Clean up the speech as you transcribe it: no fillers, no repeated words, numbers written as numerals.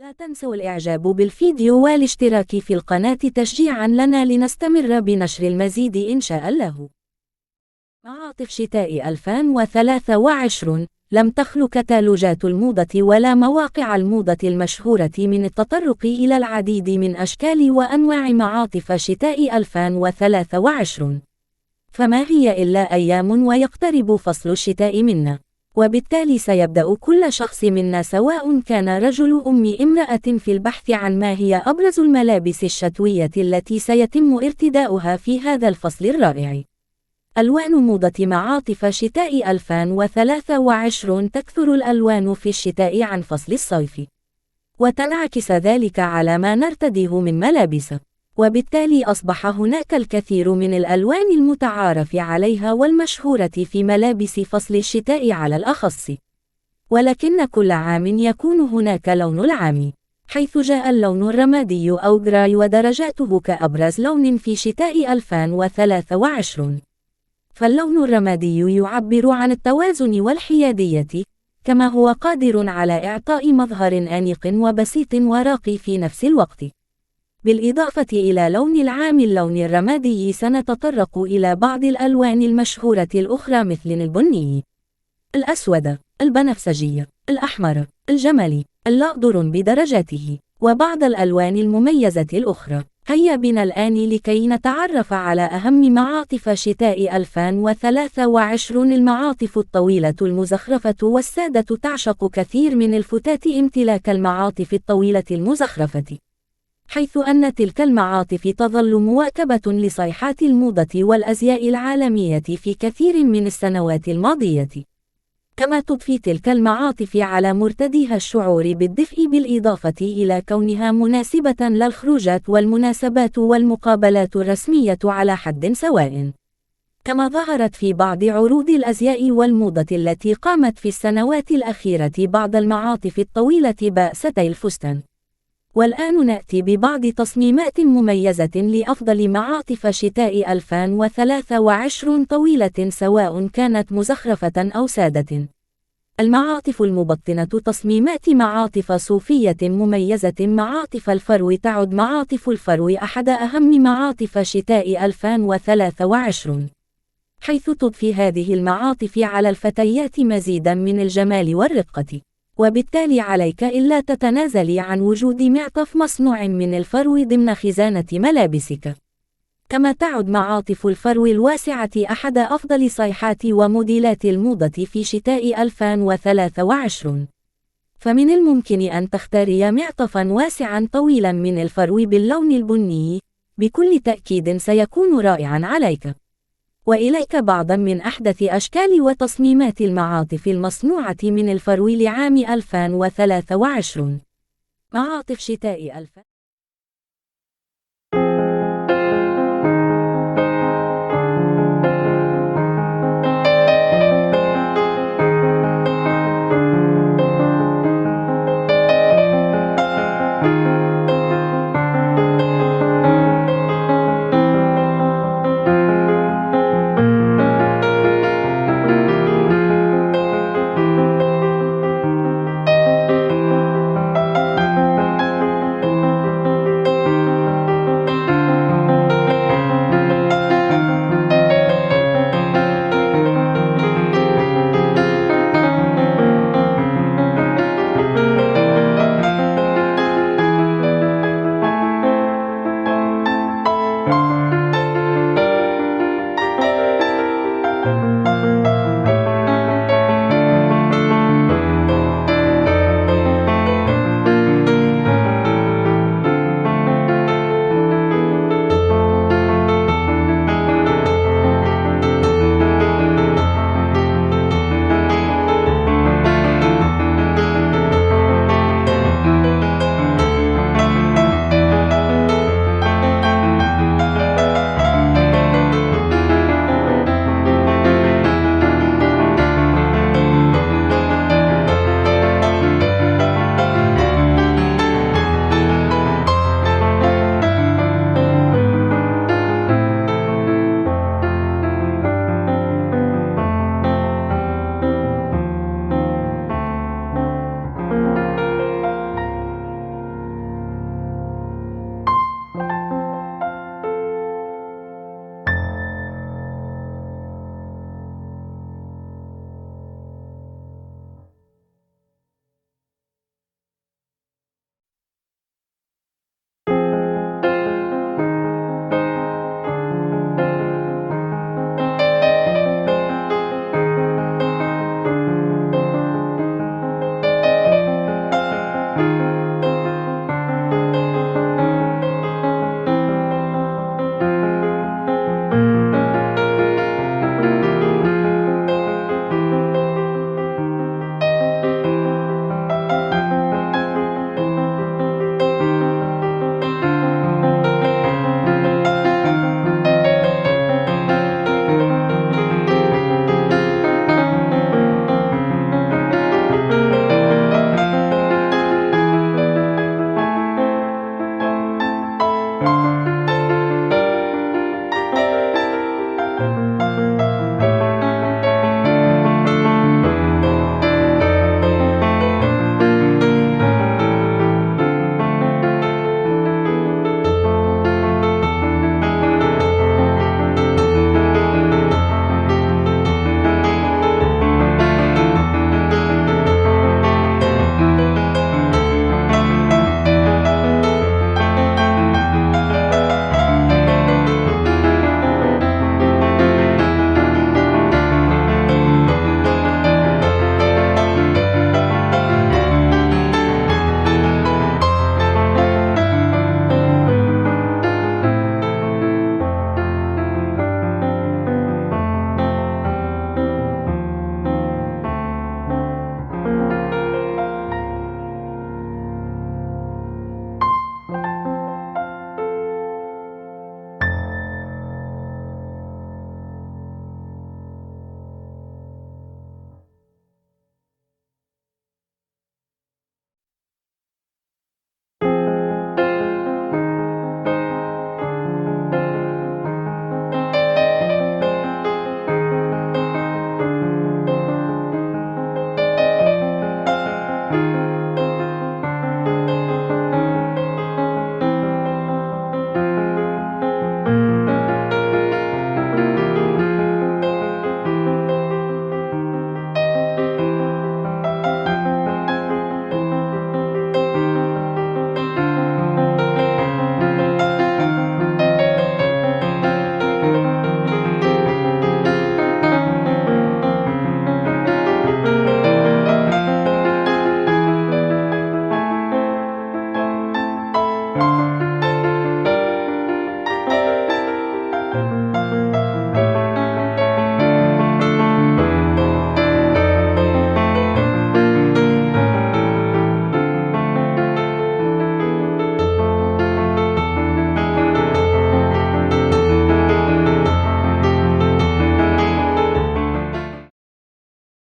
لا تنسوا الإعجاب بالفيديو والاشتراك في القناة تشجيعا لنا لنستمر بنشر المزيد إن شاء الله. معاطف شتاء 2023. لم تخل كتالوجات الموضة ولا مواقع الموضة المشهورة من التطرق إلى العديد من أشكال وأنواع معاطف شتاء 2023. فما هي إلا أيام ويقترب فصل الشتاء منا، وبالتالي سيبدأ كل شخص منا سواء كان رجل امرأة في البحث عن ما هي أبرز الملابس الشتوية التي سيتم ارتداؤها في هذا الفصل الرائع. ألوان موضة معاطف شتاء 2023. تكثر الألوان في الشتاء عن فصل الصيف، وتنعكس ذلك على ما نرتديه من ملابس، وبالتالي أصبح هناك الكثير من الألوان المتعارف عليها والمشهورة في ملابس فصل الشتاء على الأخص. ولكن كل عام يكون هناك لون العام، حيث جاء اللون الرمادي أو جراي ودرجاته كأبرز لون في شتاء 2023. فاللون الرمادي يعبر عن التوازن والحيادية، كما هو قادر على إعطاء مظهر أنيق وبسيط وراقي في نفس الوقت. بالإضافة إلى لون العام اللون الرمادي، سنتطرق إلى بعض الألوان المشهورة الأخرى مثل البني، الأسود، البنفسجي، الأحمر، الجملي، الأخضر بدرجاته، وبعض الألوان المميزة الأخرى. هيا بنا الآن لكي نتعرف على أهم معاطف شتاء 2023. المعاطف الطويلة المزخرفة. والسادة تعشق كثير من الفتاة امتلاك المعاطف الطويلة المزخرفة، حيث أن تلك المعاطف تظل مواكبة لصيحات الموضة والأزياء العالمية في كثير من السنوات الماضية، كما تضفي تلك المعاطف على مرتديها الشعور بالدفء، بالإضافة إلى كونها مناسبة للخروجات والمناسبات والمقابلات الرسمية على حد سواء. كما ظهرت في بعض عروض الأزياء والموضة التي قامت في السنوات الأخيرة بعض المعاطف الطويلة بأستي الفستان. والآن نأتي ببعض تصميمات مميزة لأفضل معاطف شتاء 2023 طويلة، سواء كانت مزخرفة أو سادة. المعاطف المبطنة. تصميمات معاطف صوفية مميزة. معاطف الفرو. تعد معاطف الفرو أحد أهم معاطف شتاء 2023، حيث تضفي هذه المعاطف على الفتيات مزيدا من الجمال والرقة، وبالتالي عليك إلا تتنازل عن وجود معطف مصنوع من الفرو ضمن خزانة ملابسك. كما تعد معاطف الفرو الواسعة أحد أفضل صيحات وموديلات الموضة في شتاء 2023. فمن الممكن أن تختاري معطفا واسعا طويلا من الفرو باللون البني، بكل تأكيد سيكون رائعا عليك. وإليك بعضا من أحدث أشكال وتصميمات المعاطف المصنوعة من الفرو لعام 2023. معاطف شتاء 2023.